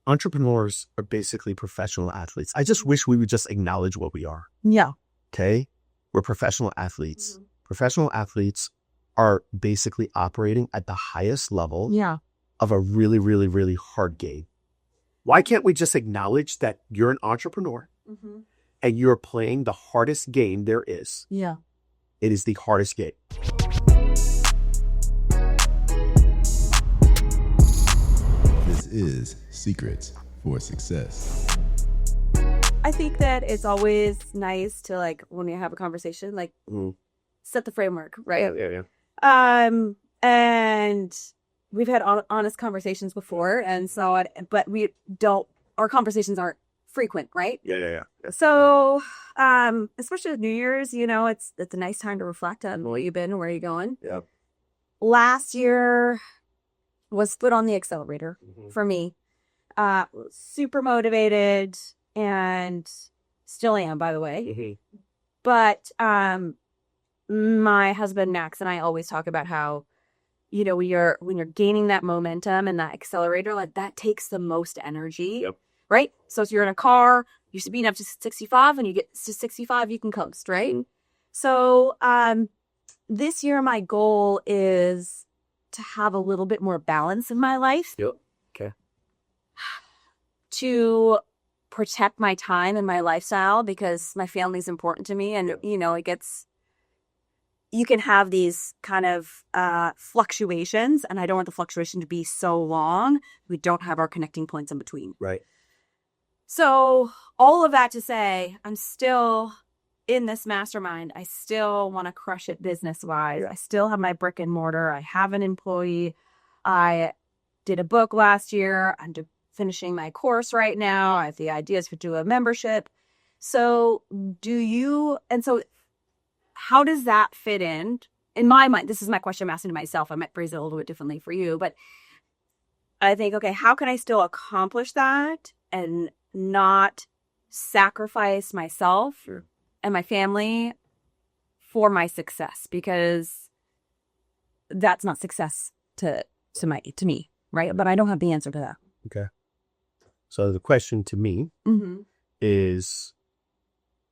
entrepreneurs are basically professional athletes. I just wish we would just acknowledge what we are. Yeah. Okay? We're professional athletes. Mm-hmm. Professional athletes are basically operating at the highest level of a really, really, really hard game. Why can't we just acknowledge that you're an entrepreneur and you're playing the hardest game there is? Yeah. It is the hardest game. This is Secrets for Success. I think that it's always nice to, like, when you have a conversation, like, set the framework, right? Yeah. And we've had honest conversations before, and so, but our conversations aren't frequent, right? Yeah. So, especially with New Year's, it's a nice time to reflect on what you've been and where you're going. Yeah. Last year was foot on the accelerator for me. Super motivated, and still am, by the way. But my husband Max and I always talk about how, when you're gaining that momentum and that accelerator, like, that takes the most energy, right? So if you're in a car, you speed up to 65, and you get to 65, you can coast, right? So this year, my goal is to have a little bit more balance in my life. Yep. Okay. To protect my time and my lifestyle, because my family's important to me, and you can have these kind of fluctuations, and I don't want the fluctuation to be so long we don't have our connecting points in between. Right. So all of that to say, I'm still in this mastermind. I still want to crush it business-wise. I still have my brick and mortar. I have an employee. I did a book last year. I'm finishing my course right now. I have the ideas to do a membership. So how does that fit in my mind? This is my question I'm asking to myself. I might phrase it a little bit differently for you, but I think, okay, how can I still accomplish that and not sacrifice myself and my family for my success? Because that's not success to me, right? But I don't have the answer to that. Okay. So the question to me is,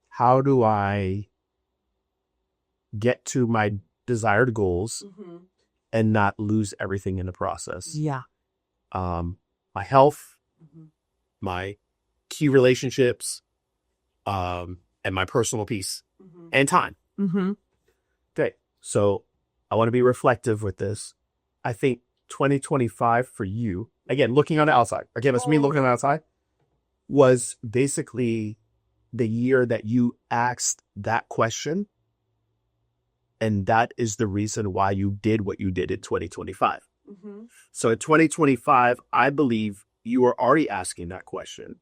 how do I get to my desired goals and not lose everything in the process? Yeah. My health, my key relationships, and my personal peace and time. Okay. So I want to be reflective with this. I think 2025 for you, again, looking on the outside, it's me looking on the outside, was basically the year that you asked that question. And that is the reason why you did what you did in 2025. So in 2025, I believe you were already asking that question.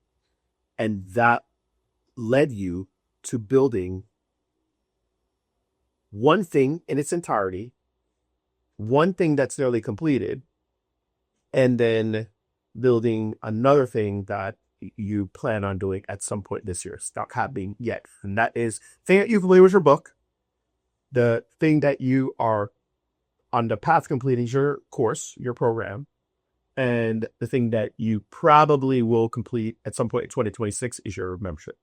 And that led you to building one thing in its entirety, one thing that's nearly completed, and then building another thing that you plan on doing at some point this year. It's not happening yet. And that is the thing that you completed was your book. The thing that you are on the path completing is your course, your program. And the thing that you probably will complete at some point in 2026 is your membership.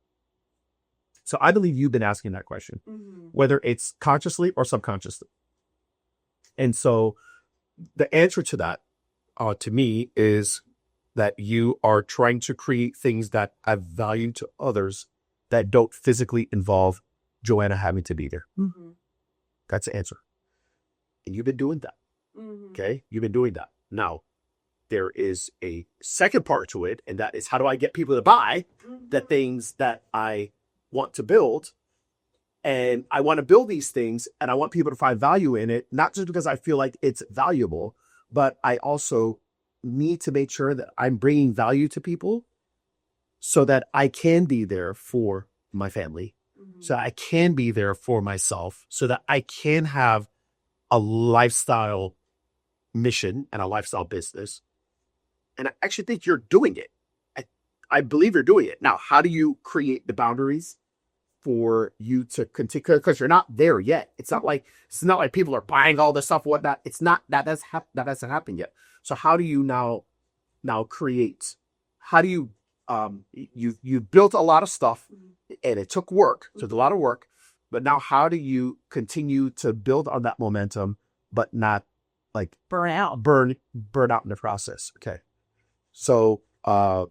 So I believe you've been asking that question, whether it's consciously or subconsciously. And so the answer to that, to me, is that you are trying to create things that have value to others that don't physically involve Joanna having to be there. That's the answer. And you've been doing that. Okay? You've been doing that. Now, there is a second part to it, and that is, how do I get people to buy the things that I want to build? And I want to build these things, and I want people to find value in it, not just because I feel like it's valuable, but I also need to make sure that I'm bringing value to people so that I can be there for my family, so I can be there for myself, so that I can have a lifestyle mission and a lifestyle business. And I actually think you're doing it. I believe you're doing it. Now, how do you create the boundaries for you to continue? Because you're not there yet. It's not like people are buying all this stuff, whatnot. It's not that hasn't happened yet. So how do you now create how do you you built a lot of stuff and it took work, took a lot of work, but now how do you continue to build on that momentum but not like Burn out. burn out in the process? Okay. So I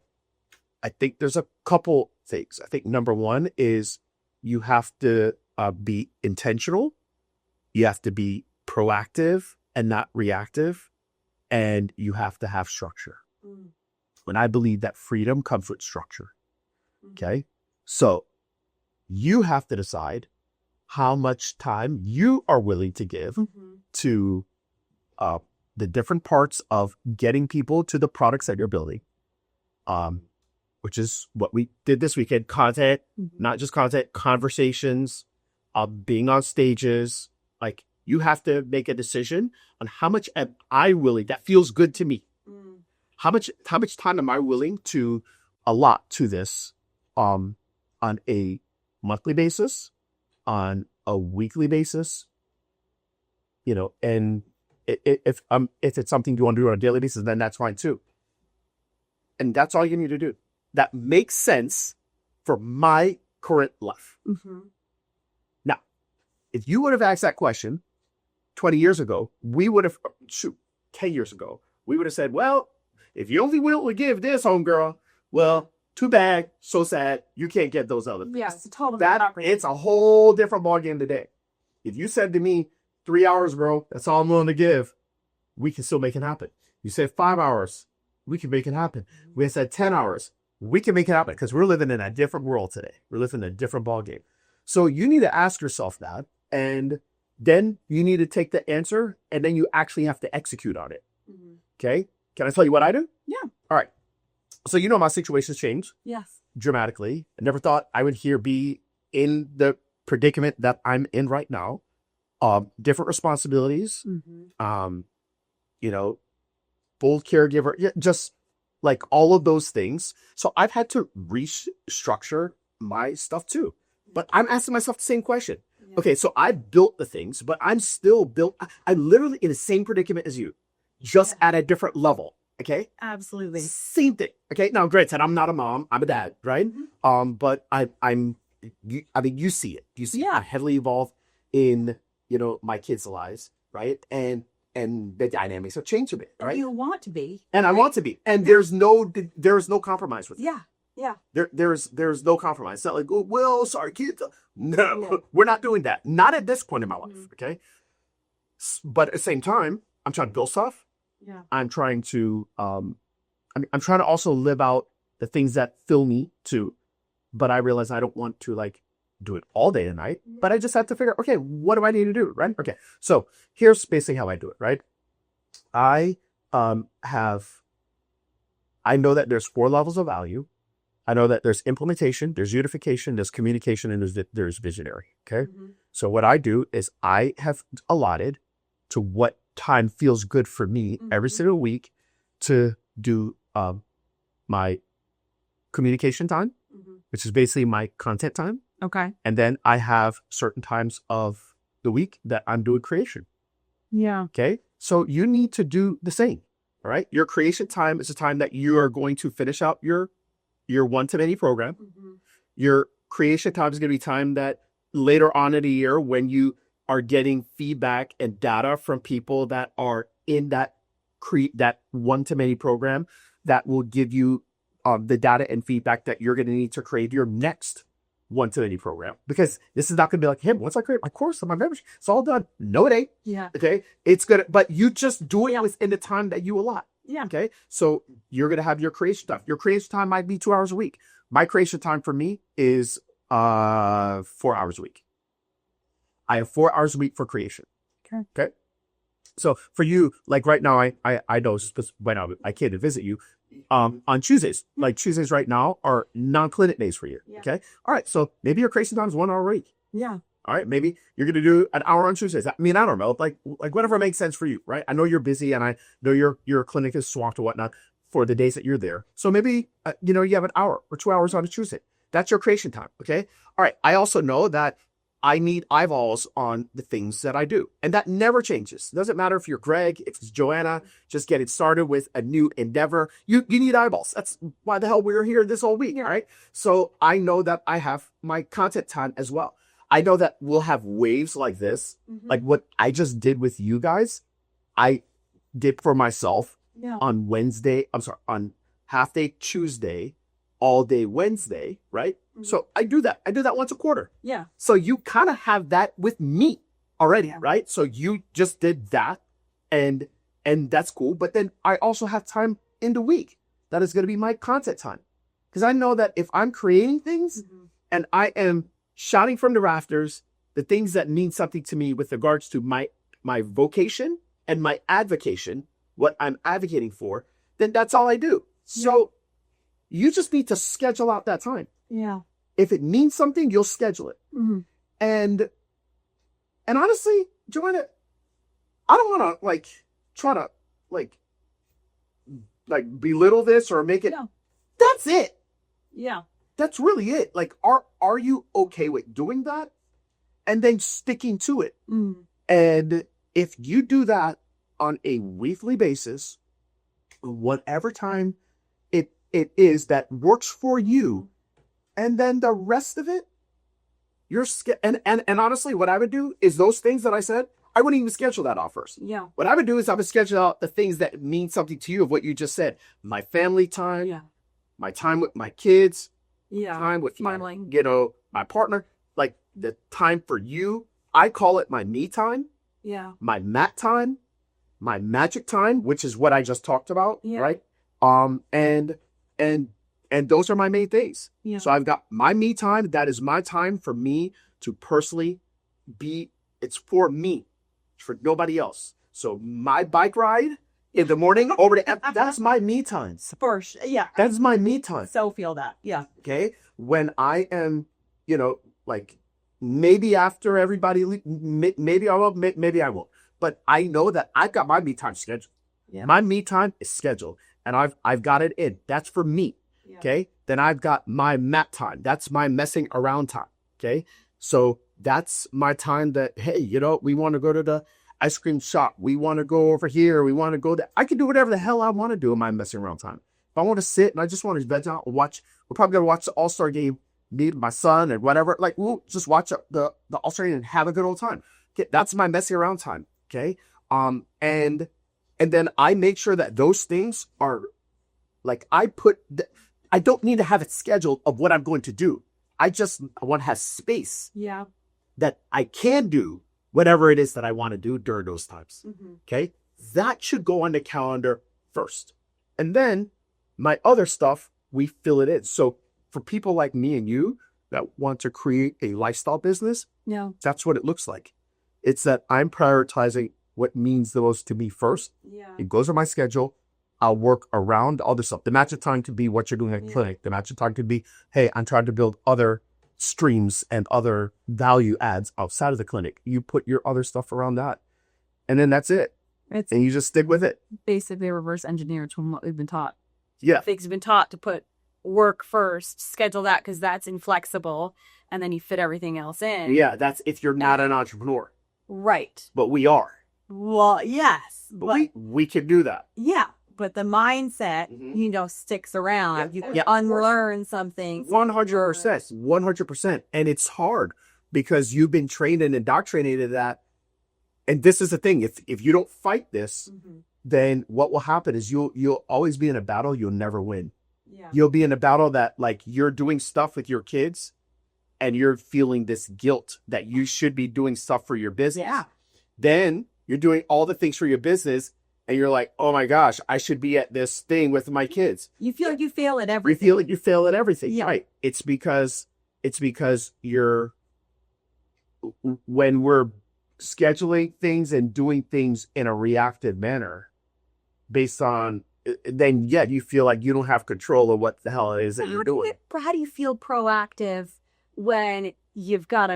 think there's a couple things. I think number one is you have to be intentional. You have to be proactive and not reactive. And you have to have structure. And I believe that freedom comes with structure. Okay. So you have to decide how much time you are willing to give to the different parts of getting people to the products that you're building, which is what we did this weekend. Content, not just content, conversations, being on stages. Like, you have to make a decision on how much am I willing, that feels good to me. How much time am I willing to allot to this on a monthly basis, on a weekly basis, and if it's something you want to do on a daily basis, then that's fine too. And that's all you need to do. That makes sense for my current life. Now, if you would have asked that question 20 years ago, we would have, 10 years ago, we would have said, well, if you only will to give this, homegirl, well, too bad, so sad, you can't get those other things. Yeah, it's totally it's a whole different ballgame today. If you said to me, 3 hours, bro, that's all I'm willing to give, we can still make it happen. You said 5 hours, we can make it happen. We said 10 hours, we can make it happen, because we're living in a different world today. We're living in a different ballgame. So you need to ask yourself that, and then you need to take the answer, and then you actually have to execute on it. Okay? Can I tell you what I do? Yeah. All right. So my situation's changed. Yes. Dramatically. I never thought I would be in the predicament that I'm in right now. Different responsibilities. Full caregiver. Just like all of those things. So I've had to restructure my stuff too. But I'm asking myself the same question. Yeah. Okay, so I built the things, but I'm still I'm literally in the same predicament as you. Just at a different level. Okay. Absolutely. Same thing. Okay. Now, granted, I'm not a mom. I'm a dad, right? But you see it. You see I heavily evolved in, my kids' lives, right? And the dynamics have changed a bit, right? You want to be. And I want to be. And there's no compromise with it. Yeah. There's no compromise. It's not like, oh, well, sorry, kids. No, we're not doing that. Not at this point in my life. Okay. But at the same time, I'm trying to build stuff. Yeah. I'm trying to I'm trying to also live out the things that fill me too. But I realize I don't want to do it all day and night. But I just have to figure out, okay, what do I need to do? Right? Okay. So here's basically how I do it, right? I know that there's 4 levels of value. I know that there's implementation, there's unification, there's communication, and there's visionary. Okay. So what I do is I have allotted to what time feels good for me every single week to do my communication time, which is basically my content time. Okay. And then I have certain times of the week that I'm doing creation. Yeah. Okay. So you need to do the same. All right. Your creation time is a time that you are going to finish out your one-to-many program. Your creation time is going to be time that later on in the year, when you are getting feedback and data from people that are in that one-to-many program, that will give you the data and feedback that you're going to need to create your next one-to-many program. Because this is not going to be like, hey, once I create my course and my membership, it's all done. No, it ain't. Yeah. Okay. It's gonna, but you just do it within the time that you allot. Yeah. Okay. So you're going to have your creation time. Your creation time might be 2 hours a week. My creation time for me is 4 hours a week. I have 4 hours a week for creation. Okay. So for you, like right now, I know right now I can't visit you on Tuesdays. Like Tuesdays right now are non-clinic days for you. Yeah. Okay. All right. So maybe your creation time is 1 hour a week. Yeah. All right. Maybe you're going to do an hour on Tuesdays. I mean, I don't know. Like whatever makes sense for you, right? I know you're busy, and I know your clinic is swamped or whatnot for the days that you're there. So maybe, you have an hour or 2 hours on a Tuesday. That's your creation time. Okay. All right. I also know that I need eyeballs on the things that I do. And that never changes. It doesn't matter if you're Greg, if it's Joanna, just getting started with a new endeavor. You need eyeballs. That's why the hell we were here this whole week, right? So I know that I have my content time as well. I know that we'll have waves like this, like what I just did with you guys. I did for myself on Wednesday. I'm sorry, on half day Tuesday, all day Wednesday, right? So I do that. I do that once a quarter. Yeah. So you kind of have that with me already, right? So you just did that and that's cool. But then I also have time in the week that is going to be my content time. Because I know that if I'm creating things and I am shouting from the rafters, the things that mean something to me with regards to my vocation and my advocation, what I'm advocating for, then that's all I do. So you just need to schedule out that time. Yeah. If it means something, you'll schedule it. And honestly, Joanna, I don't want to try to belittle this or make it. No. That's it. Yeah. That's really it. Like, are you okay with doing that? And then sticking to it. And if you do that on a weekly basis, whatever time it is that works for you, and then the rest of it, and honestly, what I would do is those things that I said, I wouldn't even schedule that off first. Yeah. What I would do is I would schedule out the things that mean something to you of what you just said. My family time, my time with my kids, time with my partner, like the time for you. I call it my me time. Yeah. My mat time, my magic time, which is what I just talked about, right? And those are my main things. Yeah. So I've got my me time. That is my time for me to personally be. It's for me, it's for nobody else. So my bike ride in the morning over to that's my me time. First, yeah. That's my me time. So feel that, yeah. Okay, when I am, maybe after everybody, maybe I will, maybe I won't. But I know that I've got my me time scheduled. Yeah. My me time is scheduled, and I've got it in. That's for me. Yeah. Okay. Then I've got my mat time. That's my messing around time. Okay. So that's my time that, hey, we want to go to the ice cream shop. We want to go over here. We want to go there. I can do whatever the hell I want to do in my messing around time. If I want to sit and I just want to veg out and watch, we're probably going to watch the All-Star game, me and my son and whatever. Like, we'll just watch the All-Star game and have a good old time. Okay. That's my messing around time. Okay. And then I make sure that those things are like, I don't need to have it scheduled of what I'm going to do. I want to have space that I can do whatever it is that I want to do during those times. Okay. That should go on the calendar first. And then my other stuff, we fill it in. So for people like me and you that want to create a lifestyle business, that's what it looks like. It's that I'm prioritizing what means the most to me first. Yeah. It goes on my schedule. I'll work around all this stuff. The match of time could be what you're doing at clinic. The match of time could be, hey, I'm trying to build other streams and other value adds outside of the clinic. You put your other stuff around that. And then that's it. And you just stick with it. Basically reverse engineered from what we've been taught. Yeah. Things have been taught to put work first, schedule that because that's inflexible, and then you fit everything else in. Yeah, that's if you're not an entrepreneur. Right. But we are. Well, yes. But we can do that. Yeah. But the mindset, sticks around. You unlearn something. 100%. 100%. And it's hard because you've been trained and indoctrinated to that. And this is the thing. If you don't fight this, then what will happen is you'll always be in a battle you'll never win. Yeah. You'll be in a battle that like you're doing stuff with your kids and you're feeling this guilt that you should be doing stuff for your business. Yeah. Then you're doing all the things for your business and you're like, oh my gosh, I should be at this thing with my kids. You feel like you fail at everything. You feel like you fail at everything. Yeah. Right. It's because when we're scheduling things and doing things in a reactive manner based on, then you feel like you don't have control of what the hell it is that you're doing. How do you feel proactive when you've got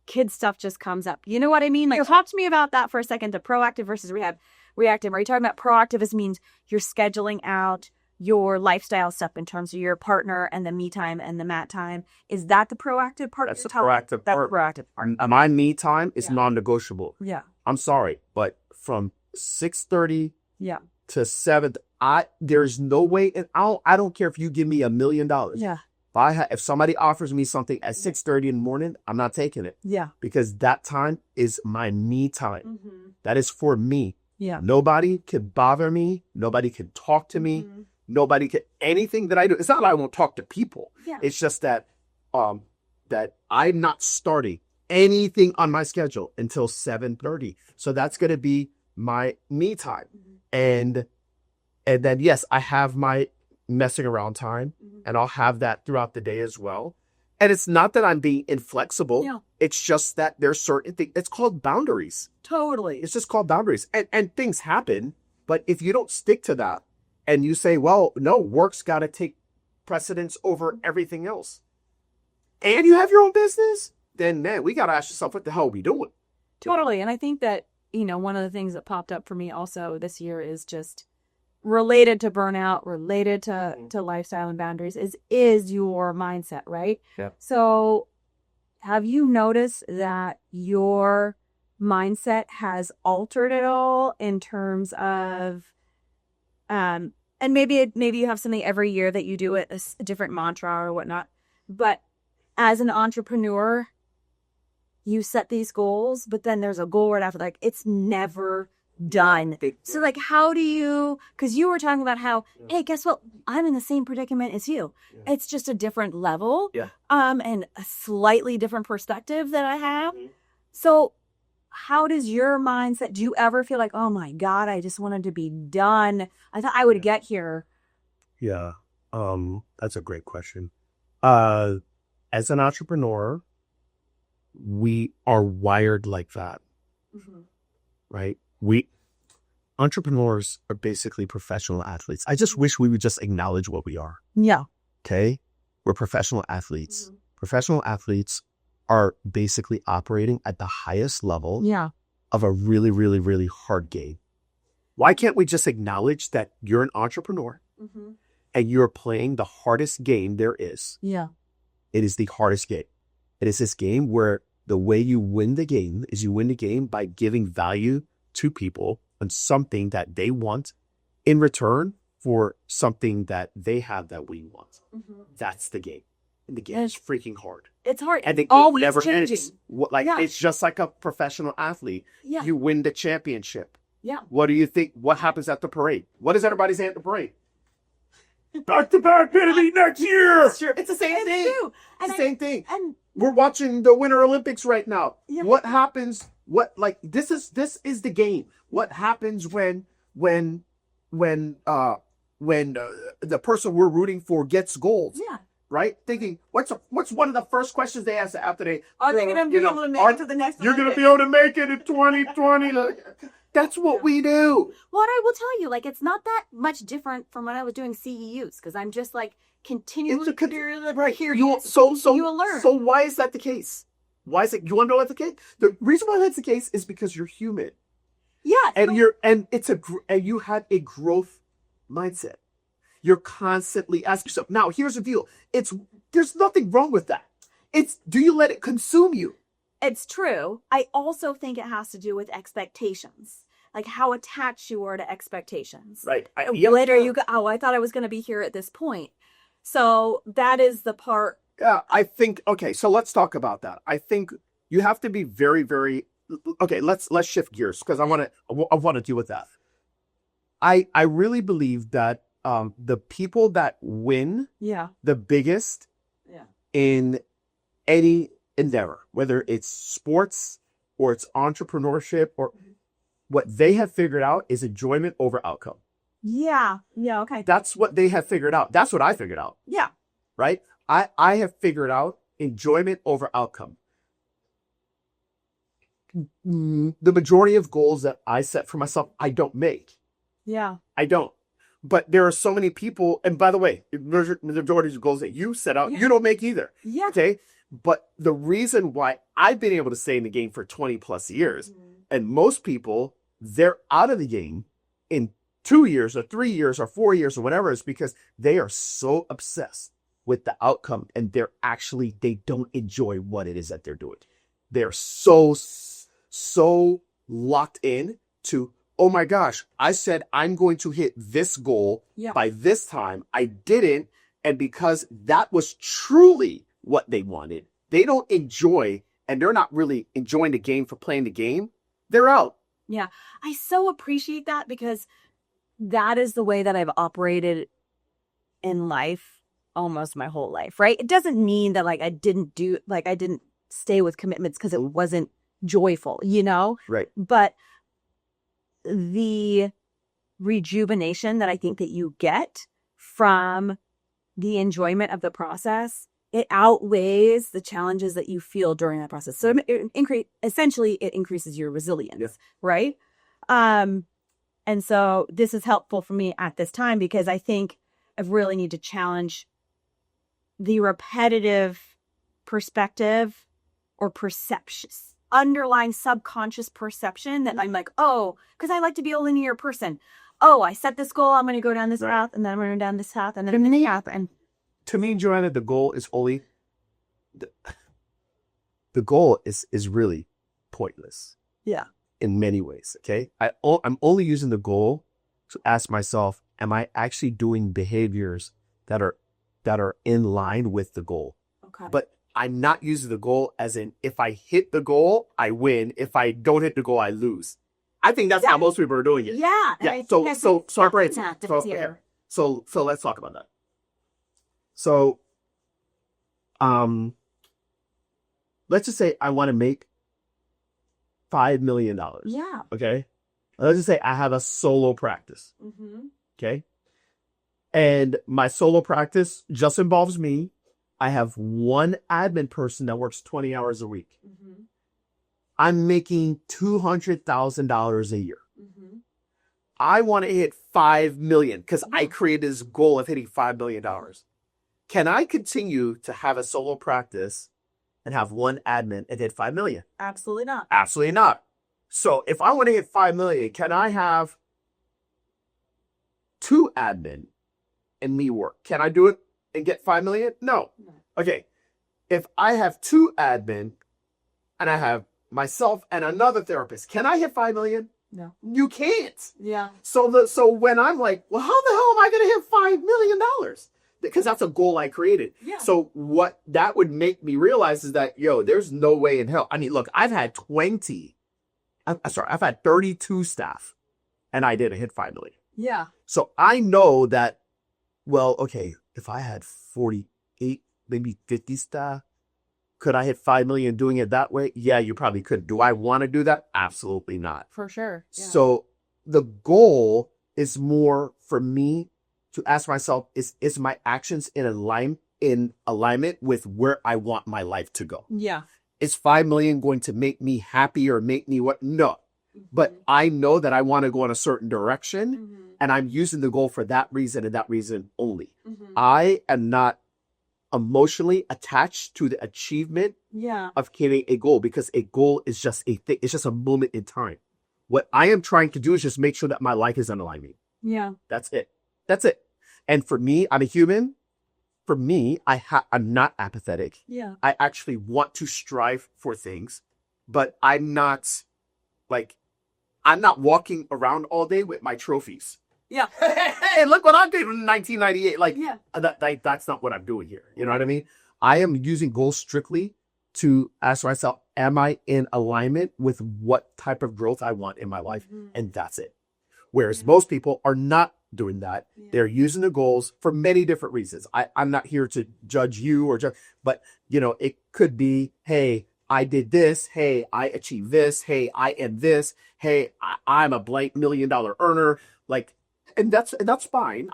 kid stuff just comes up? You know what I mean? Like, talk to me about that for a second, the proactive versus reactive. Are you talking about proactive as means you're scheduling out your lifestyle stuff in terms of your partner and the me time and the mat time. Is that the proactive part? That's the proactive That's part. the proactive part. My me time is Yeah. non-negotiable. Yeah. I'm sorry, but from 6:30 Yeah. to 7, there's no way, and I don't care if you give me $1 million. Yeah. If somebody offers me something at 6:30 in the morning, I'm not taking it, Yeah. because that time is my me time. Mm-hmm. That is for me. Yeah. Nobody can bother me. Nobody can talk to me. Mhm. Nobody can, anything that I do. It's not that I won't talk to people. Yeah. It's just that that I'm not starting anything on my schedule until 7:30. So that's going to be my me time. Mm-hmm. And then, yes, I have my messing around time, Mhm. and I'll have that throughout the day as well. And it's not that I'm being inflexible. Yeah. It's just that there's certain things. It's called boundaries. Totally. It's just called boundaries. And things happen. But if you don't stick to that and you say, well, no, work's got to take precedence over everything else, and you have your own business, then, man, we got to ask yourself, what the hell are we doing? Totally. And I think that, one of the things that popped up for me also this year is just related to burnout, related to lifestyle and boundaries is your mindset, right? Yeah. So have you noticed that your mindset has altered at all in terms of, and maybe you have something every year that you do it, a different mantra or whatnot, but as an entrepreneur, you set these goals, but then there's a goal right after, like, it's never done. So, like, how do you, because you were talking about how, hey, guess what? I'm in the same predicament as you. Yeah. It's just a different level, Yeah. And a slightly different perspective that I have. Mhm. So how does your mindset, do you ever feel like, oh my God, I just wanted to be done. I thought I would get here. Yeah. That's a great question. As an entrepreneur, we are wired like that, Mm-hmm. right? Entrepreneurs are basically professional athletes. I just wish we would just acknowledge what we are. Yeah. Okay. We're professional athletes. Mm-hmm. Professional athletes are basically operating at the highest level Yeah. of a really, really, really hard game. Why can't we just acknowledge that you're an entrepreneur Mm-hmm. and you're playing the hardest game there is? Yeah. It is the hardest game. It is this game where the way you win the game is you win the game by giving value to people on something that they want in return for something that they have that we want. Mm-hmm. That's the game. And the game is freaking hard. It's hard. And the It's game always never changing. ends. It's just like a professional athlete. Yeah. You win the championship. Yeah. What do you think? What happens at the parade? What does everybody say at the parade? Back to back, baby, next year. Sure. It's the same It's thing. true. It's the same thing. And We're watching the Winter Olympics right now. Yeah. What happens? This is the game. What happens when the person we're rooting for gets gold? yeah. Right? Thinking, what's one of the first questions they ask after they Are they going to be able to make it to the next You're going to Olympics? be able to make it in 2020. That's what we do. Well, I will tell you, like, it's not that much different from when I was doing CEUs, because I'm just like continually Right here. You will learn. So why is that the case? Why is it? You want to know what's the case? The reason why that's the case is because you're human, Yeah. and you have a growth mindset. You're constantly asking yourself. Now, here's the deal. There's nothing wrong with that. Do you let it consume you? It's true. I also think it has to do with expectations, like how attached you are to expectations. Right. Later you go, oh, I thought I was going to be here at this point. So that is the part. Yeah, I think, okay, so let's talk about that. I think you have to be very, very, okay, let's shift gears because I want to deal with that. I really believe that the people that win Yeah. the biggest Yeah. in any endeavor, whether it's sports or it's entrepreneurship, or what they have figured out is enjoyment over outcome. Yeah. Yeah. Okay. That's what they have figured out. That's what I figured out, Yeah. right? I have figured out enjoyment over outcome. The majority of goals that I set for myself, I don't make. Yeah. I don't. But there are so many people, and by the way, the majority of goals that you set out, Yeah. you don't make either. Yeah. Okay? But the reason why I've been able to stay in the game for 20 plus years, and most people, they're out of the game in 2 years or 3 years or 4 years or whatever, is because they are so obsessed with the outcome and they don't enjoy what it is that they're doing. They're so locked in to, oh my gosh, I said I'm going to hit this goal by this time. I didn't. And because that was truly what they wanted, they don't enjoy, and they're not really enjoying the game for playing the game. They're out. Yeah. I so appreciate that, because that is the way that I've operated in life almost my whole life, right? It doesn't mean that I didn't stay with commitments because it wasn't joyful, Right. But the rejuvenation that I think that you get from the enjoyment of the process, it outweighs the challenges that you feel during that process. So essentially it increases your resilience, right? And so this is helpful for me at this time, because I think I really need to challenge the repetitive perspective or perception, underlying subconscious perception that I'm like, oh, because I like to be a linear person. Oh, I set this goal, I'm going to go down this path, and then I'm going to go down this path, and then I'm going to path. And to me, Joanna, the goal is only the goal is really pointless. Yeah. In many ways. Okay. I'm only using the goal to ask myself, am I actually doing behaviors that are in line with the goal? Okay. But I'm not using the goal as in, if I hit the goal, I win. If I don't hit the goal, I lose. I think that's how most people are doing it. Yeah. Yeah. So let's talk about that. So, let's just say I want to make $5 million. Yeah. Okay. Let's just say I have a solo practice. Mm-hmm. Okay. And my solo practice just involves me. I have one admin person that works 20 hours a week. Mm-hmm. I'm making $200,000 a year. Mm-hmm. I want to hit 5 million because I created this goal of hitting $5 million. Can I continue to have a solo practice and have one admin and hit 5 million? Absolutely not. Absolutely not. So if I want to hit 5 million, can I have 2 admin and me work? Can I do it and get 5 million? No. Okay. If I have 2 admin and I have myself and another therapist, can I hit 5 million? No. You can't. Yeah. So when I'm like, well, how the hell am I going to hit $5 million? Because that's a goal I created. Yeah. So what that would make me realize is that, there's no way in hell. I mean, look, I've had 32 staff and I didn't hit 5 million. Yeah. So I know that, well, okay, if I had 48, maybe 50 staff, could I hit 5 million doing it that way? Yeah, you probably could. Do I want to do that? Absolutely not. For sure. Yeah. So the goal is more for me to ask myself, is my actions in alignment with where I want my life to go? Yeah. Is 5 million going to make me happy or make me what? No. But I know that I want to go in a certain direction, and I'm using the goal for that reason and that reason only. I am not emotionally attached to the achievement of hitting a goal, because a goal is just a thing. It's just a moment in time. What I am trying to do is just make sure that my life is in alignment. Yeah. That's it. And for me, I'm a human. For me, I'm not apathetic. Yeah. I actually want to strive for things, but I'm not walking around all day with my trophies. Yeah. Hey, look what I did in 1998. Yeah. That's not what I'm doing here. You know what I mean? I am using goals strictly to ask myself, am I in alignment with what type of growth I want in my life? And that's it. Whereas most people are not doing that. Yeah. They're using the goals for many different reasons. I'm not here to judge you but it could be, hey, I did this. Hey, I achieved this. Hey, I am this. Hey, I'm a blank $1 million earner. And that's fine.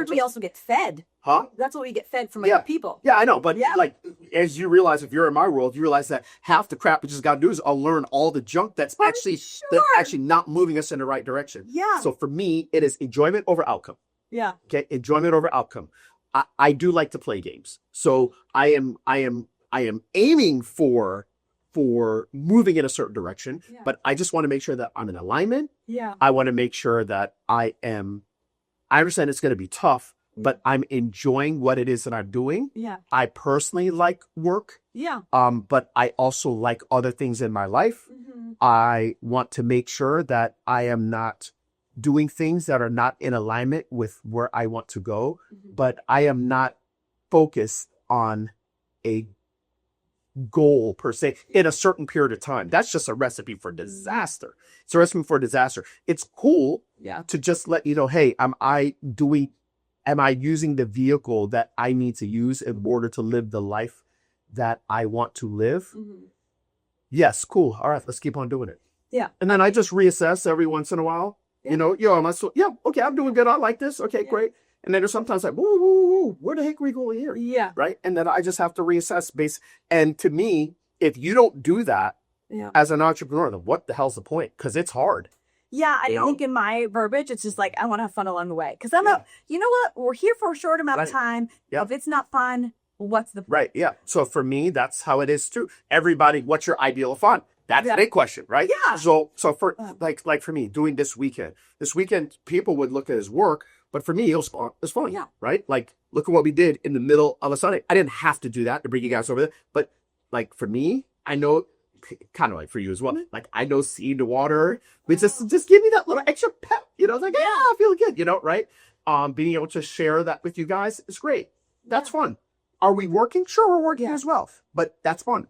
We also get fed. Huh? That's what we get fed from other people. Yeah, I know. But as you realize, if you're in my world, you realize that half the crap we just got to do is learn all the junk that's actually not moving us in the right direction. Yeah. So for me, it is enjoyment over outcome. Yeah. Okay. Enjoyment over outcome. I do like to play games. So I am aiming for for moving in a certain direction, Yeah. but I just want to make sure that I'm in alignment. Yeah. I want to make sure that I understand it's going to be tough, but I'm enjoying what it is that I'm doing. Yeah. I personally like work. Yeah. But I also like other things in my life. Mm-hmm. I want to make sure that I am not doing things that are not in alignment with where I want to go, but I am not focused on a goal per se in a certain period of time. That's just a recipe for disaster. It's a recipe for disaster. It's cool to just let you know, hey, am I using the vehicle that I need to use in order to live the life that I want to live? Mm-hmm. Yes, cool. All right, let's keep on doing it. Yeah. And then I just reassess every once in a while. Yeah. You know, okay, I'm doing good. I like this. Okay, great. And then there's sometimes like, whoa, where the heck are we going here? Yeah. Right. And then I just have to reassess And to me, if you don't do that as an entrepreneur, then what the hell's the point? Because it's hard. Yeah, I think in my verbiage, it's just like, I want to have fun along the way. Because you know what? We're here for a short amount of time. Yeah. If it's not fun, what's the point? Right. Yeah. So for me, that's how it is too. Everybody, what's your ideal of fun? That's the big question, right? Yeah. So for like for me, doing this weekend, people would look at his work, but for me, it was fun. Yeah. Right. Like, look at what we did in the middle of a Sunday. I didn't have to do that to bring you guys over there, but like for me, I know, kind of like for you as well. Like, I know seeing the water, but just give me that little extra pep. You know, it's like, I feel good. You know, right? Being able to share that with you guys is great. That's fun. Are we working? Sure, we're working as well, but that's fun.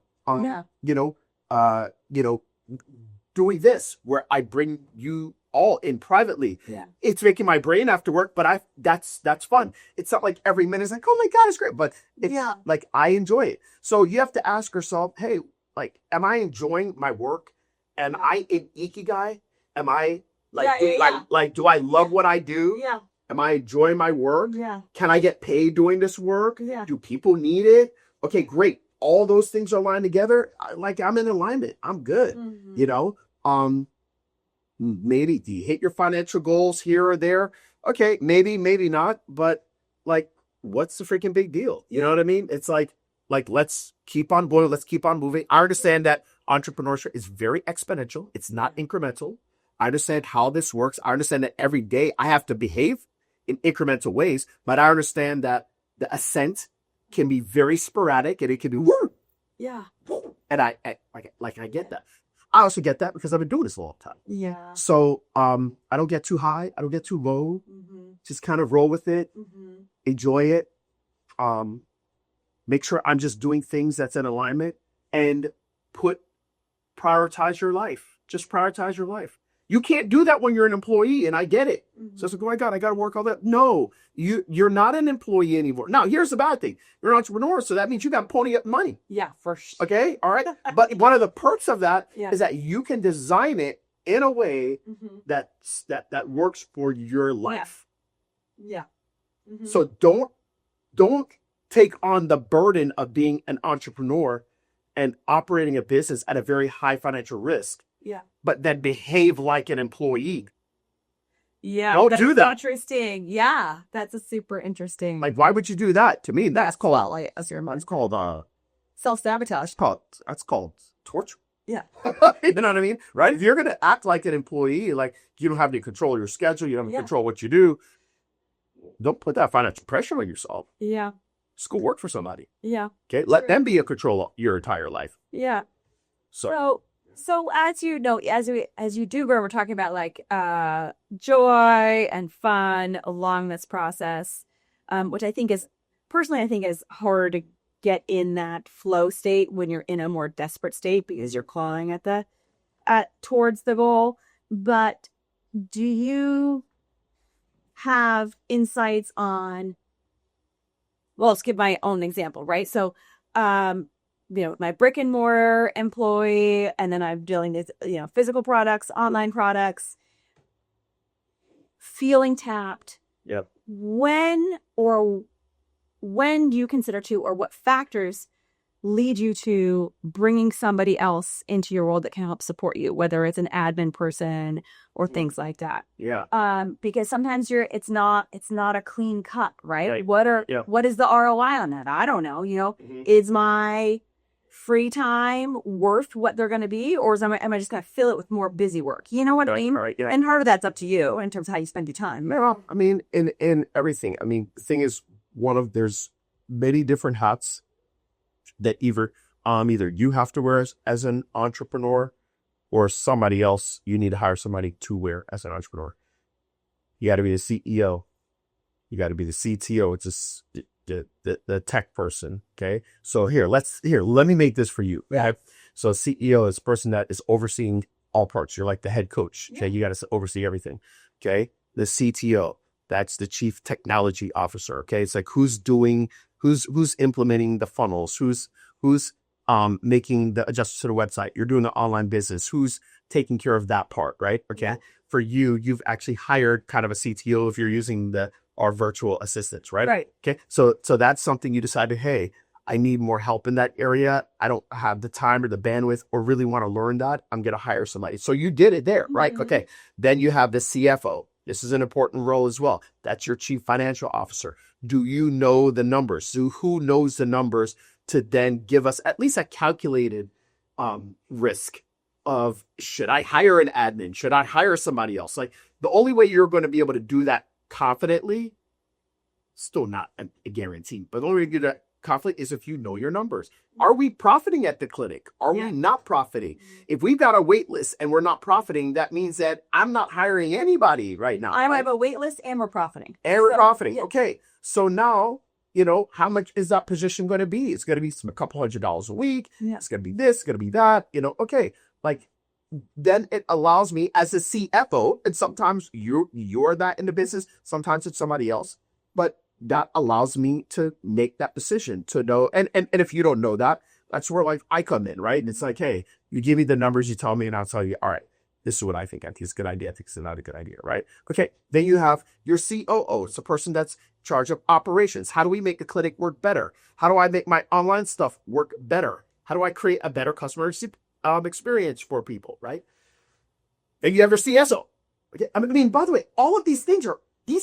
Doing this where I bring you all in privately. Yeah. It's making my brain have to work, but that's fun. It's not like every minute is like, oh my God, it's great. But it's like, I enjoy it. So you have to ask yourself, hey, like, am I enjoying my work? Am I an ikigai? Am I like, do I love what I do? Yeah. Am I enjoying my work? Yeah. Can I get paid doing this work? Yeah. Do people need it? Okay, great. All those things are aligned together. I'm in alignment. I'm good. Mm-hmm. You know, maybe do you hit your financial goals here or there? Okay, maybe not. But like, what's the freaking big deal? You know what I mean? It's like let's keep on boiling. Let's keep on moving. I understand that entrepreneurship is very exponential. It's not incremental. I understand how this works. I understand that every day I have to behave in incremental ways, but I understand that the ascent can be very sporadic and it can be and I get that. I also get that because I've been doing this a long time. Yeah. So I don't get too high, I don't get too low. Mm-hmm. Just kind of roll with it, enjoy it. Make sure I'm just doing things that's in alignment and prioritize your life. Just prioritize your life. You can't do that when you're an employee, and I get it. Mm-hmm. So it's like, oh my God, I got to work all that. No, you're not an employee anymore. Now, here's the bad thing. You're an entrepreneur, so that means you got pony up money. Yeah, for sure. Okay, all right? But one of the perks of that is that you can design it in a way that works for your life. Yeah. Mm-hmm. So don't take on the burden of being an entrepreneur and operating a business at a very high financial risk. Yeah. But then behave like an employee. Yeah. Don't do that. Interesting. Yeah. That's a super interesting. Like, why would you do that? To me, that's called it's called self-sabotage. That's called torture. Yeah. You know what I mean? Right? If you're going to act like an employee, like you don't have any control of your schedule, you don't have any control of what you do, don't put that financial pressure on yourself. Yeah. Just go work for somebody. Yeah. Okay. Let them be in control of your entire life. Yeah. So as you know, as you do grow, we're talking about like joy and fun along this process, which I think is hard to get in that flow state when you're in a more desperate state because you're clawing towards the goal. But do you have insights on? Well, let's give my own example, right? So, my brick and mortar employee, and then I'm dealing with, physical products, online products, feeling tapped. Yep. When do you consider or what factors lead you to bringing somebody else into your world that can help support you, whether it's an admin person or things like that? Yeah. Because sometimes it's not a clean cut, right? What is the ROI on that? I don't know. Is my free time worth what they're going to be, or am I just going to fill it with more busy work? You know what I mean? Right, yeah. And part of that's up to you in terms of how you spend your time. Well, I mean, in everything. I mean, the thing is, there's many different hats that either you have to wear as an entrepreneur, or somebody else, you need to hire somebody to wear as an entrepreneur. You got to be the CEO. You got to be the CTO. It's just the tech person. Okay. So let me make this for you. Yeah. So CEO is the person that is overseeing all parts. You're like the head coach. Okay. Yeah. You got to oversee everything. Okay. The CTO, that's the chief technology officer. Okay. It's like who's implementing the funnels, who's making the adjustments to the website. You're doing the online business. Who's taking care of that part, right? Okay. Yeah. For you've actually hired kind of a CTO if you're using our virtual assistants, right? Right. Okay. So that's something you decided, hey, I need more help in that area. I don't have the time or the bandwidth or really want to learn that. I'm going to hire somebody. So you did it there, right? Mm-hmm. Okay. Then you have the CFO. This is an important role as well. That's your chief financial officer. Do you know the numbers? So who knows the numbers to then give us at least a calculated risk of, should I hire an admin? Should I hire somebody else? Like, the only way you're going to be able to do that confidently, still not a guarantee, but the only way you do that confidently is if you know your numbers. Are we profiting at the clinic? Are we not profiting? If we've got a wait list and we're not profiting, that means that I'm not hiring anybody right now. I have a wait list and we're profiting. Yeah. Okay. So now, how much is that position going to be? It's going to be a couple $100s a week. Yeah. It's going to be this, it's going to be that, okay. Like, then it allows me as a CFO, and sometimes you're that in the business, sometimes it's somebody else, but that allows me to make that decision to know. And if you don't know that, that's where like I come in, right? And it's like, hey, you give me the numbers, you tell me, and I'll tell you, all right, this is what I think. I think it's a good idea. I think it's not a good idea, right? Okay. Then you have your COO. It's the person that's in charge of operations. How do we make the clinic work better? How do I make my online stuff work better? How do I create a better customer experience for people, right? And you have your CSO. Okay. I mean, by the way, all of these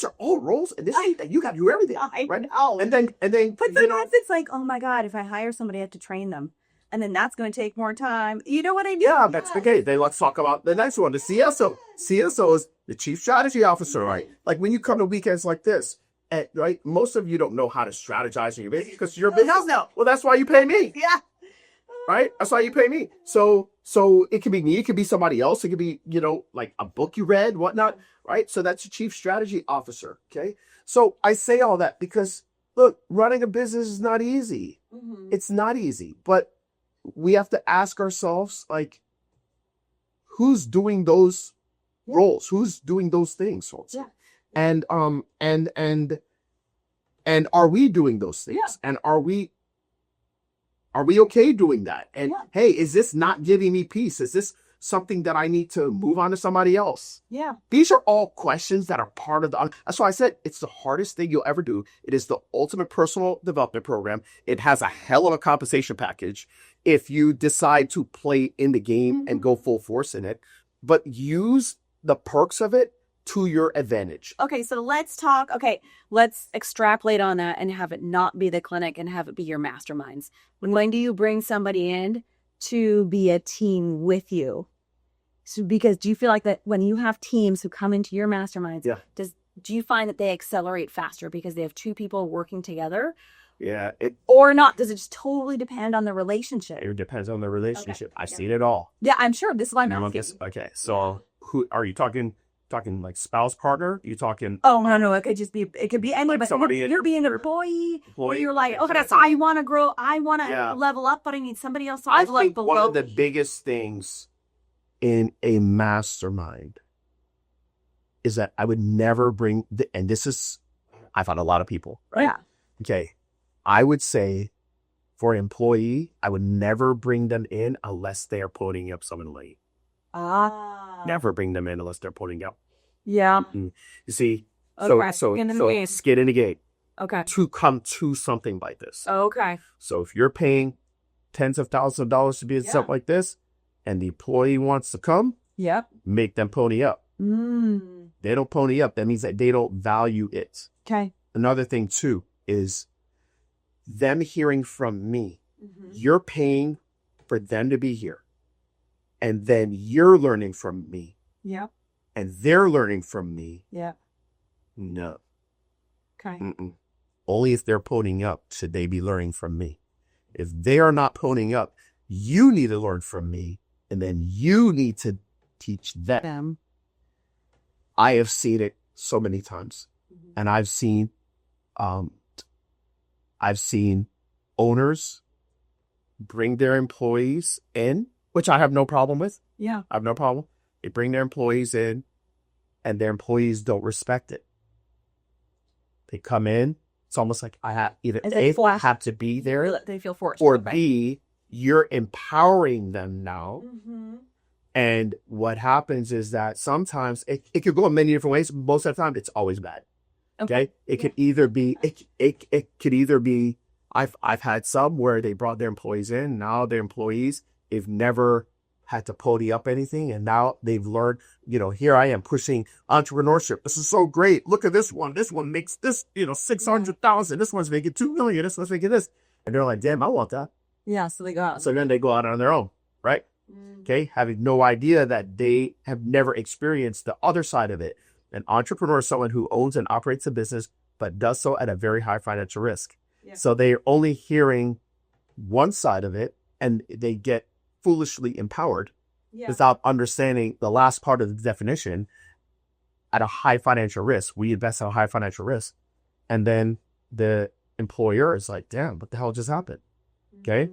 are all roles, and this is that you got to do everything, right? Know. And then, but sometimes it's like, oh my God, if I hire somebody, I have to train them, and then that's going to take more time. You know what I mean? Yeah, that's the case. Then let's talk about the next one, the CSO. CSO is the chief strategy officer, right? Like when you come to weekends like this, right? Most of you don't know how to strategize in your business because you're business. No. Well, that's why you pay me. Yeah. Right? That's why you pay me. So it could be me, it could be somebody else, it could be, like a book you read, whatnot, right? So that's your chief strategy officer. Okay. So I say all that because look, running a business is not easy. Mm-hmm. It's not easy, but we have to ask ourselves, like, who's doing those roles? Who's doing those things? Yeah. And are we doing those things? Yeah. And are we okay doing that? And hey, is this not giving me peace? Is this something that I need to move on to somebody else? Yeah. These are all questions that are part of that's why I said it's the hardest thing you'll ever do. It is the ultimate personal development program. It has a hell of a compensation package if you decide to play in the game and go full force in it, but use the perks of it to your advantage. Okay, so let's extrapolate on that and have it not be the clinic and have it be your masterminds. When do you bring somebody in to be a team with you? So because do you feel like that when you have teams who come into your masterminds, do you find that they accelerate faster because they have two people working together? Yeah. Or not? Does it just totally depend on the relationship? It depends on the relationship. Okay. I've seen it all. Yeah, I'm sure. This is why I'm asking. Okay, so who are you talking like spouse partner? You talking? Oh no, it could be anybody. But you're being an employee, or you're like, okay, so I want to grow, I want to level up, but I need somebody else to level up below. One of the biggest things in a mastermind is that I would never bring and this is, I've had a lot of people, right? Yeah. Okay, I would say for an employee, I would never bring them in unless they are putting up something late. Never bring them in unless they're putting up. Yeah. Mm-hmm. You see, okay. so skin in the game. Okay. To come to something like this. Okay. So if you're paying tens of thousands of dollars to be at something like this, and the employee wants to come, make them pony up. Mm. They don't pony up. That means that they don't value it. Okay. Another thing too is them hearing from me You're paying for them to be here. And then you're learning from me. Yeah. And they're learning from me. Yeah. No. Okay. Only if they're ponying up should they be learning from me. If they are not ponying up, you need to learn from me. And then you need to teach them. I have seen it so many times. And I've seen owners bring their employees in, which I have no problem with. Yeah. I have no problem. They bring their employees in and their employees don't respect it. They come in. It's almost like I have either A, have to be there, they feel forced, or B, you're empowering them now. And what happens is that sometimes it could go in many different ways. Most of the time, it's always bad. Okay. It could either be, it could either be, I've had some where they brought their employees in. Now their employees, they've never had to pony up anything. And now they've learned, here I am pushing entrepreneurship. This is so great. Look at this one. This one makes this, 600,000. This one's making 2 million. This one's making this. And they're like, damn, I want that. Yeah. So they go out. So then they go out on their own. Right. Okay. Having no idea that they have never experienced the other side of it. An entrepreneur is someone who owns and operates a business, but does so at a very high financial risk. Yeah. So they're only hearing one side of it and they get foolishly empowered without understanding the last part of the definition. At a high financial risk, we invest at a high financial risk. And then the employer is like, damn, what the hell just happened? Okay.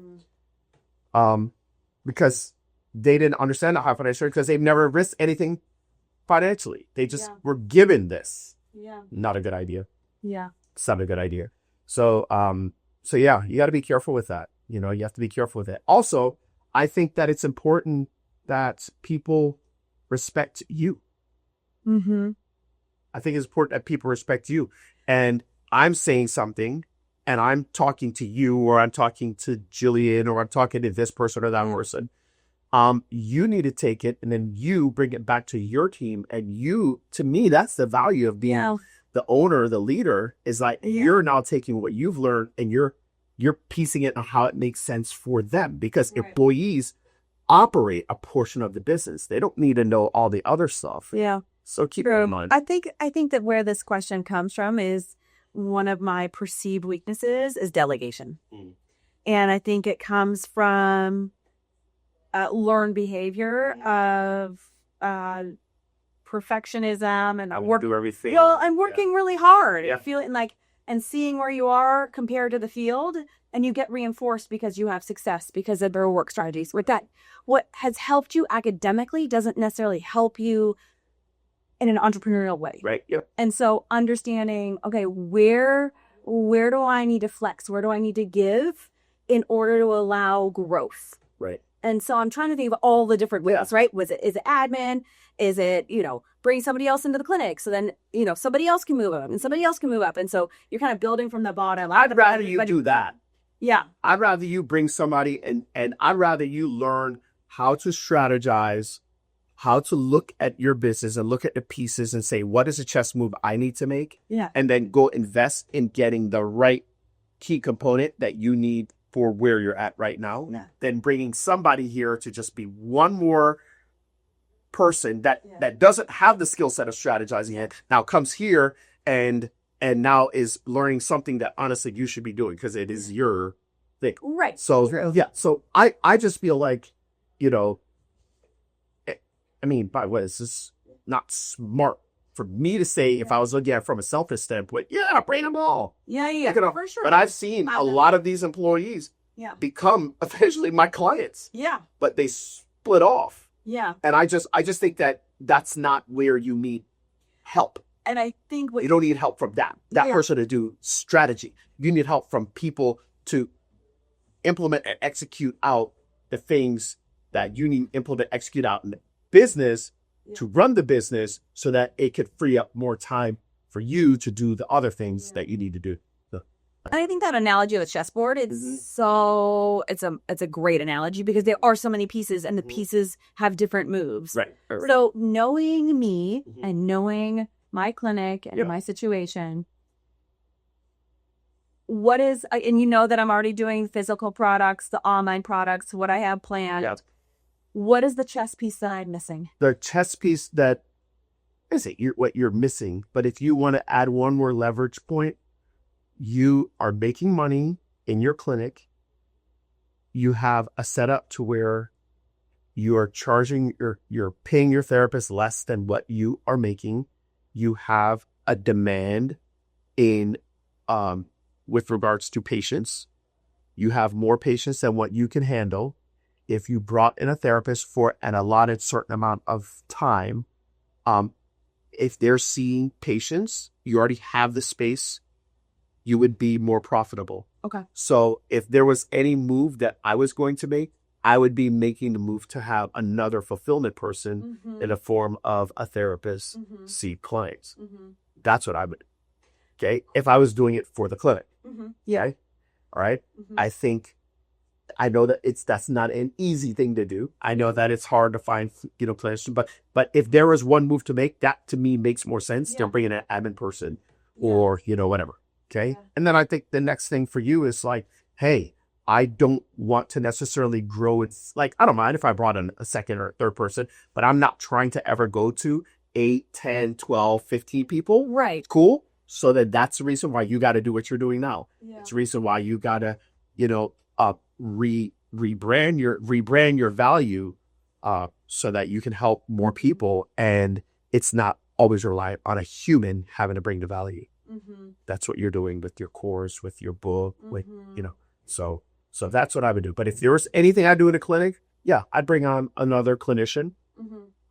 Because they didn't understand the high financial risk because they've never risked anything financially. They just were given this. Yeah. Not a good idea. Yeah. It's not a good idea. So yeah, you got to be careful with that. You have to be careful with it. Also, I think that it's important that people respect you. I think it's important that people respect you. And I'm saying something and I'm talking to you, or I'm talking to Jillian, or I'm talking to this person or that person. You need to take it and then you bring it back to your team. And to me, that's the value of being the owner, the leader, is like you're now taking what you've learned and you're piecing it on how it makes sense for them, because employees operate a portion of the business. They don't need to know all the other stuff. Yeah. So keep it in mind. I think that where this question comes from is one of my perceived weaknesses is delegation. And I think it comes from learned behavior of perfectionism and do everything. I'm working really hard, feeling like, and seeing where you are compared to the field, and you get reinforced because you have success because of their work strategies. With that, what has helped you academically doesn't necessarily help you in an entrepreneurial way. Right. Yep. And so understanding, okay, where do I need to flex? Where do I need to give in order to allow growth? Right. And so I'm trying to think of all the different ways, right? Is it admin? Is it, bring somebody else into the clinic so then, somebody else can move up and somebody else can move up. And so you're kind of building from the bottom. I'd rather you do that. Yeah. I'd rather you bring somebody and I'd rather you learn how to strategize, how to look at your business and look at the pieces and say, what is a chess move I need to make? Yeah. And then go invest in getting the right key component that you need for where you're at right now. Yeah. Than bringing somebody here to just be one more person that doesn't have the skill set of strategizing it, now comes here and now is learning something that honestly you should be doing because it is your thing. Right. So so I just feel like, I mean, by the way, it's just not smart for me to say if I was looking at it from a selfish standpoint, bring them all. Yeah, for sure. But I've seen a lot of these employees become eventually my clients. Yeah. But they split off. Yeah. And I just think that that's not where you need help. And I think you don't need help from that person to do strategy. You need help from people to implement and execute out the things that you need to implement, execute out in the business to run the business so that it could free up more time for you to do the other things that you need to do. So. I think that analogy of a chessboard, it's a great analogy because there are so many pieces and the pieces have different moves. Right. So knowing me and knowing my clinic and my situation, what is, and you know that I'm already doing physical products, the online products, what I have planned. Yeah. What is the chess piece that I'm missing? The chess piece that is it what you're missing, but if you want to add one more leverage point, you are making money in your clinic. You have a setup to where you are charging, you're paying your therapist less than what you are making. You have a demand in with regards to patients. You have more patients than what you can handle. If you brought in a therapist for an allotted certain amount of time, if they're seeing patients, you already have the space, you would be more profitable. Okay. So if there was any move that I was going to make, I would be making the move to have another fulfillment person in the form of a therapist see clients. That's what I would. Okay. If I was doing it for the clinic. Yeah. Okay? All right. I know that that's not an easy thing to do. I know that it's hard to find, clinicians, but if there was one move to make, that to me makes more sense than bringing an admin person or, whatever. Okay. Yeah. And then I think the next thing for you is like, hey, I don't want to necessarily grow. It's like, I don't mind if I brought in a second or third person, but I'm not trying to ever go to 8, 10, 12, 15 people. Right. Cool. So that's the reason why you got to do what you're doing now. Yeah. It's the reason why you got to, rebrand your value so that you can help more people, and it's not always reliant on a human having to bring the value. That's what you're doing with your course, with your book, with so that's what I would do. But if there was anything I do in a clinic, I'd bring on another clinician,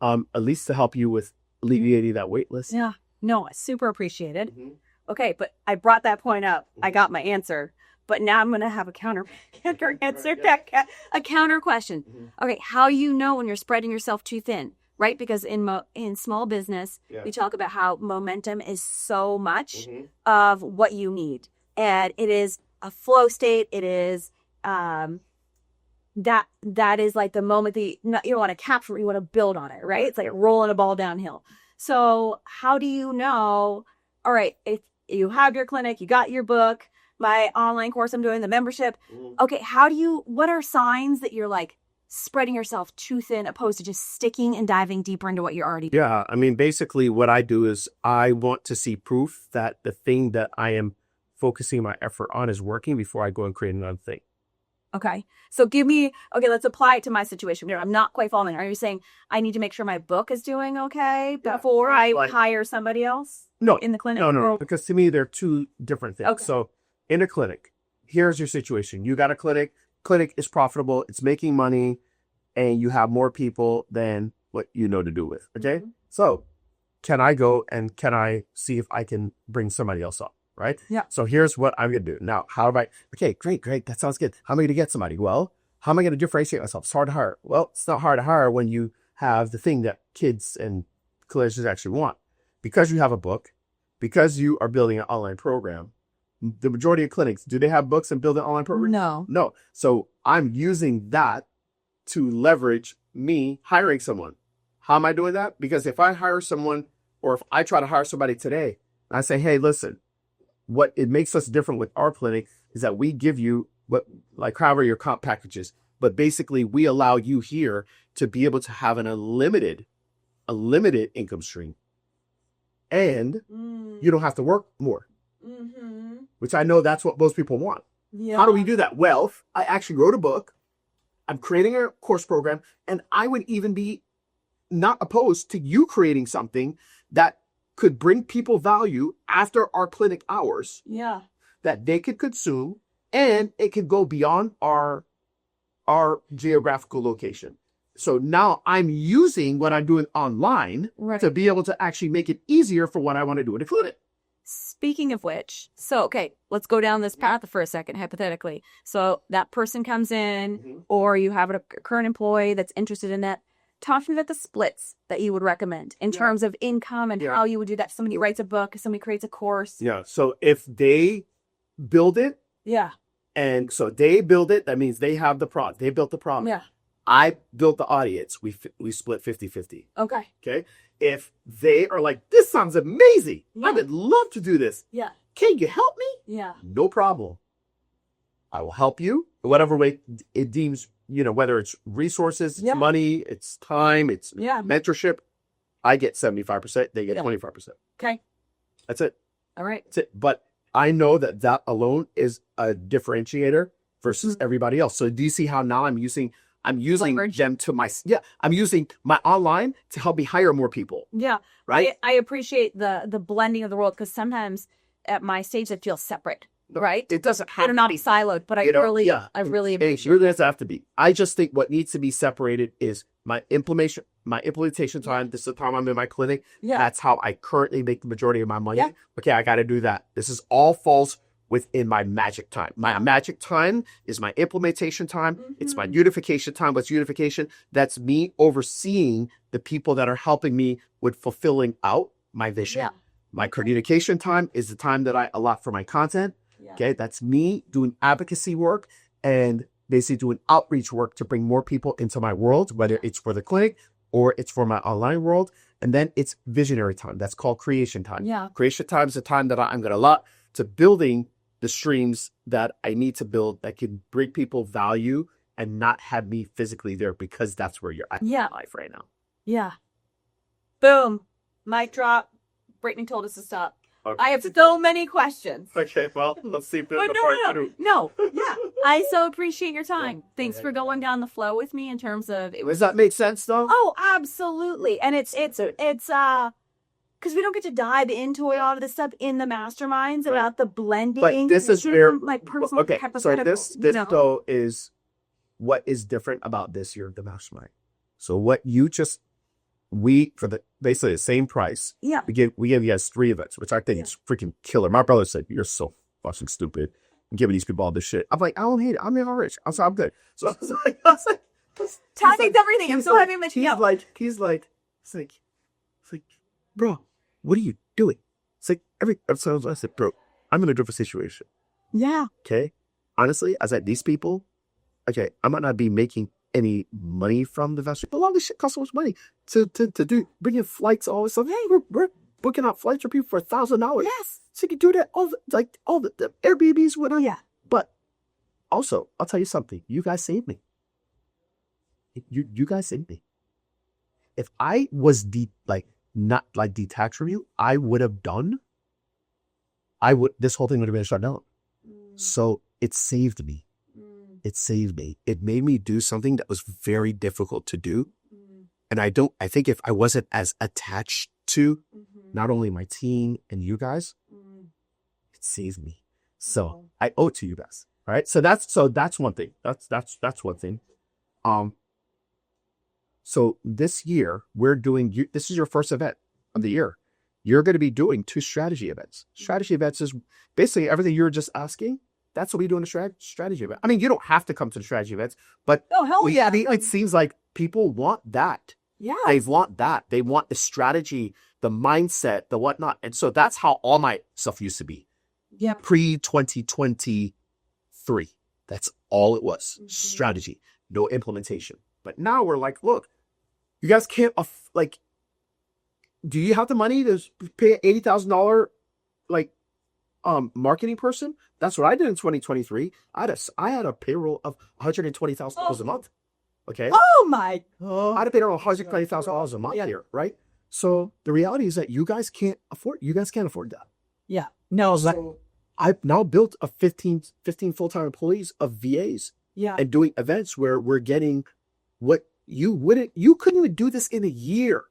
at least to help you with alleviating that wait list. Yeah, no, super appreciated. Okay, but I brought that point up. I got my answer. But now I'm going to have a counter answer, a counter question. Okay, how you know when you're spreading yourself too thin, right? Because in small business, we talk about how momentum is so much of what you need. And it is a flow state. It is that is like the moment that you don't want to capture it, you want to build on it, right? It's like rolling a ball downhill. So how do you know, all right, if you have your clinic, you got your book, my online course I'm doing, the membership. Okay, what are signs that you're like spreading yourself too thin opposed to just sticking and diving deeper into what you're already doing? Yeah, I mean, basically what I do is I want to see proof that the thing that I am focusing my effort on is working before I go and create another thing. Okay, so let's apply it to my situation here. I'm not quite following. Are you saying I need to make sure my book is doing okay before I hire somebody else? No, in the clinic? No, because to me, they're two different things. Okay. So in a clinic, here's your situation. You got a clinic is profitable, it's making money, and you have more people than what you know to do with. Okay. So can I go and can I see if I can bring somebody else up? Right. Yeah. So here's what I'm going to do. Now, okay, great. That sounds good. How am I going to get somebody? Well, how am I going to differentiate myself? It's hard to hire. Well, it's not hard to hire when you have the thing that kids and clinicians actually want. Because you have a book, because you are building an online program. The majority of clinics, do they have books and build an online program? No. So I'm using that to leverage me hiring someone. How am I doing that? Because if I hire someone, or if I try to hire somebody today, and I say, hey, listen, what it makes us different with our clinic is that we give you however your comp packages, but basically we allow you here to be able to have a limited income stream, and you don't have to work more. Which I know that's what most people want. Yeah. How do we do that? Well, I actually wrote a book. I'm creating a course program, and I would even be not opposed to you creating something that could bring people value after our clinic hours. Yeah. That they could consume, and it could go beyond our geographical location. So now I'm using what I'm doing online to be able to actually make it easier for what I want to do in a clinic. Speaking of which, so, okay, let's go down this path for a second, hypothetically. So that person comes in, or you have a current employee that's interested in that. Talk to me about the splits that you would recommend in terms of income and how you would do that. Somebody writes a book, somebody creates a course. Yeah, so if they build it. Yeah. And so they build it, that means they have the product. They built the product. Yeah. I built the audience. We split 50-50. Okay. If they are like, this sounds amazing. Yeah. I would love to do this. Yeah. can you help me? Yeah. No problem. I will help you in whatever way it deems, whether it's resources, it's Yeah. money, it's time, it's Yeah. mentorship. I get 75%, they get Yeah. 25%. Okay. That's it. All right. That's it. But I know that alone is a differentiator versus everybody else. So do you see how now I'm using Leverage. them I'm using my online to help me hire more people. Yeah. Right. I appreciate the blending of the world, because sometimes at my stage it feels separate. Right. It doesn't have to not be siloed, but I really it appreciate really doesn't have to be. I just think what needs to be separated is my implementation time. This is the time I'm in my clinic. Yeah. That's how I currently make the majority of my money. Yeah. Okay, I got to do that. This is all falls within my magic time. My magic time is my implementation time. Mm-hmm. It's my unification time. What's unification? That's me overseeing the people that are helping me with fulfilling out my vision. Yeah. My communication time is the time that I allot for my content. Yeah. Okay, that's me doing advocacy work and basically doing outreach work to bring more people into my world, whether it's for the clinic or it's for my online world. And then it's visionary time. That's called creation time. Yeah. Creation time is the time that I'm going to allot to building the streams that I need to build that can bring people value and not have me physically there, because that's where you're at in life right now. Yeah. Boom. Mic drop. Brittany told us to stop. Okay. I have so many questions. Okay, well, let's see. No. Yeah. I so appreciate your time. Thanks for going down the flow with me in terms of Does that make sense though? Oh, absolutely. And it's because we don't get to dive into a lot of this stuff in the masterminds about the blending. But this is where like personal. Okay, so this though is what is different about this year of the mastermind. So what you for basically the same price. Yeah. We give you guys 3 events, which I think is freaking killer. My brother said, "You're so fucking stupid. I'm giving these people all this shit." I'm like, I don't hate it. I'm all rich. I'm good. So I was like, Tagging's everything. I'm so happy with you. He's like, bro, what are you doing? It's like so I said, bro, I'm in a different situation. Yeah. Okay. Honestly, I said, these people, okay, I might not be making any money from the vessel, but a lot of this shit costs so much money to do, bring in flights, all this stuff. Hey, we're booking out flights for people for $1,000. Yes. So you can do that all the Airbnbs, whatnot. Yeah. But also, I'll tell you something. You guys saved me. You guys saved me. If I was not detached from you, this whole thing would have been shut down. So it saved me. It saved me. It made me do something that was very difficult to do. And I think if I wasn't as attached to not only my team and you guys, it saved me. So I owe it to you guys. All right. So that's one thing. That's one thing. So this year this is your first event of the year. You're going to be doing 2 strategy events. Strategy events is basically everything you were just asking. That's what we do in a strategy event. I mean, you don't have to come to the strategy events, but it seems like people want that. Yeah. They want that. They want the strategy, the mindset, the whatnot. And so that's how all my stuff used to be. Yeah. Pre-2023. That's all it was. Strategy, no implementation. But now we're like, look, you guys can't, do you have the money to pay an $80,000 marketing person? That's what I did in 2023. I had a payroll of $120,000 a month. Okay. Oh my! I had a payroll of $120,000 a month here, right? So the reality is that you guys can't afford that. Yeah. No. So I've now built a 15 full-time employees of VAs. Yeah. And doing events where we're getting what you couldn't even do this in a year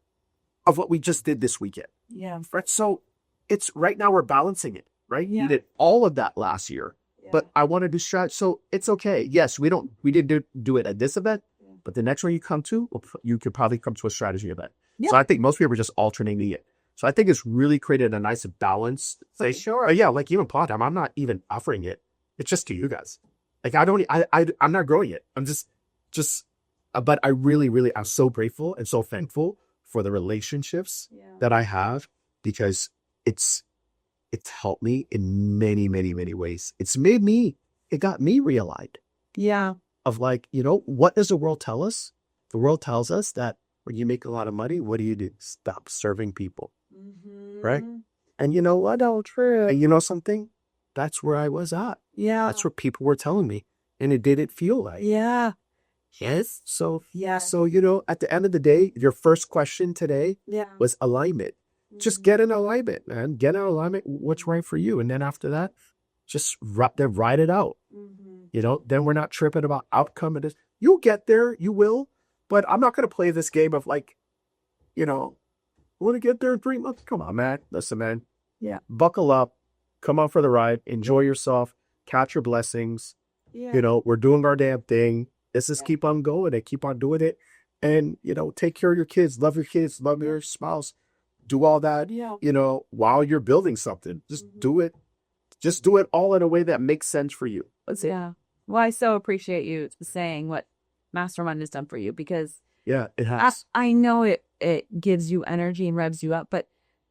of what we just did this weekend. Yeah. Right. So it's right now we're balancing it. Right? Yeah. We did all of that last year, but I want to do strategy. So it's okay. Yes, we didn't do it at this event, but the next one you come to, you could probably come to a strategy event. Yeah. So I think most people are just alternating it. So I think it's really created a nice balance. For sure. Yeah, like even pod time, I'm not even offering it. It's just to you guys. Like I'm not growing it. I'm just, but I really, I'm so grateful and so thankful for the relationships that I have, because it's helped me in many, many, many ways. It got me realigned. Yeah. Of what does the world tell us? The world tells us that when you make a lot of money, what do? Stop serving people. Right? And you know what? So true. And you know something? That's where I was at. Yeah. That's what people were telling me. And it didn't feel like. Yeah. Yes. So, Yeah. so, you know, at the end of the day, your first question today Yeah. was alignment. Just get in alignment, man. Get in alignment. What's right for you. And then after that, just ride it out. You know, then we're not tripping about outcome of this. You'll get there. You will. But I'm not going to play this game of like, you know, want to get there in 3 months. Come on, man. Listen, man. Yeah. Buckle up. Come on for the ride. Enjoy yourself. Catch your blessings. Yeah. You know, we're doing our damn thing. Let's just keep on going and keep on doing it. And, you know, take care of your kids. Love your spouse. Do all that, Yeah. you know, while you're building something. Just do it. Just do it all in a way that makes sense for you. That's it. Yeah. Well, I so appreciate you saying what Mastermind has done for you, because Yeah, it has. I know it gives you energy and revs you up, but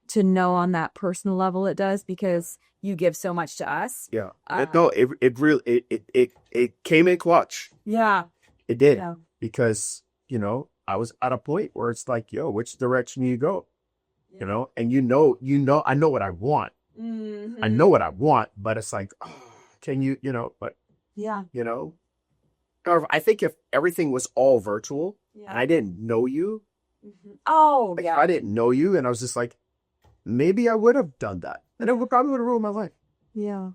to know on that personal level it does, because you give so much to us. Yeah. It really it came in clutch. Yeah. It did. Yeah. Because, you know, I was at a point where it's like, yo, which direction do you go? You know, and you know, I know what I want. I know what I want, but it's like, oh, can you, you know, but Yeah. you know, however, I think if everything was all virtual Yeah. and I didn't know you, Oh, like, yeah. I didn't know you, and I was just like, maybe I would have done that, and probably would have ruined my life. Yeah.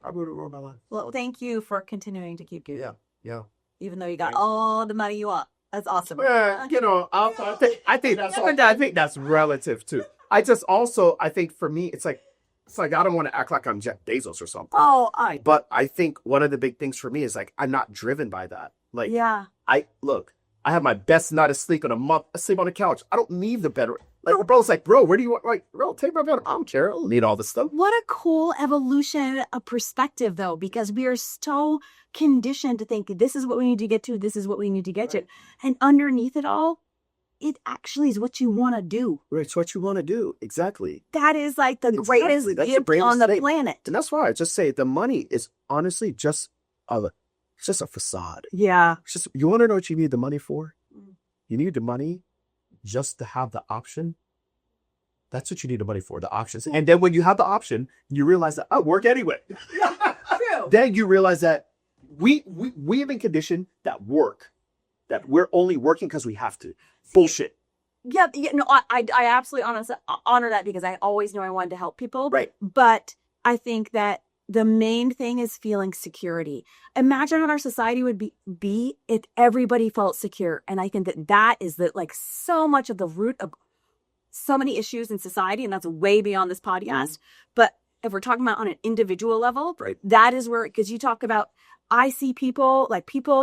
Probably would have ruined my life. Well, thank you for continuing to keep giving. Yeah. Even though you got all the money you want. That's awesome. Well, you know, I think that's relative too. I think for me, it's like I don't want to act like I'm Jeff Bezos or something. Oh, But I think one of the big things for me is like, I'm not driven by that. Like, yeah. I have my best night of sleep in a month. I sleep on the couch. I don't need the bed. Like, my brother's like, bro, where do you want? Like, bro, take my bed. I don't care. I don't need all this stuff. What a cool evolution of perspective, though, because we are so conditioned to think this is what we need to get to. This is what we need to get to. And underneath it all, it actually is what you want to do. Right, it's what you want to do. Exactly. That is like the Exactly. greatest That's the gift greatest on the thing. planet. And that's why I just say the money is honestly just a facade. Yeah. It's just, you want to know what you need the money for? You need the money just to have the option. That's what you need the money for, the options. And then when you have the option, you realize that, oh, work anyway. True. Then you realize that we have been conditioned that we're only working because we have to. Bullshit. Yeah, no, I absolutely honor that, because I always knew I wanted to help people. Right. But I think that the main thing is feeling security. Imagine what our society would be if everybody felt secure. And I think that is like so much of the root of so many issues in society, and that's way beyond this podcast. But if we're talking about on an individual level, Right. that is where, because you talk about, I see people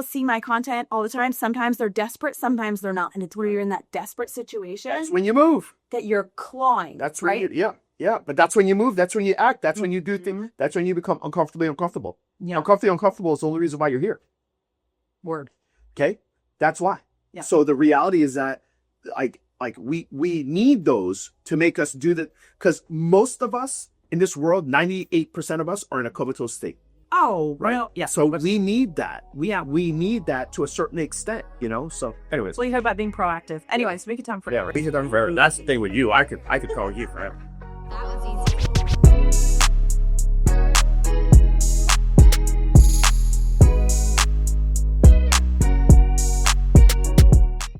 see my content all the time. Sometimes they're desperate, sometimes they're not. And it's where you're in that desperate situation That's when you move. that you're clawing. That's when right. yeah. But that's when you move. That's when you act. That's when you do things. That's when you become uncomfortably uncomfortable. Yeah. Uncomfortably uncomfortable is the only reason why you're here. Word. Okay? That's why. Yeah. So the reality is that like we need those to make us do that, because most of us in this world, 98% of us are in a comatose state. Oh, Right. well, yeah. So we need that. We need that to a certain extent, you know? So anyways. Well, you heard about being proactive. Anyways, make it time for Yeah, right. That's the thing with you. I could call you forever.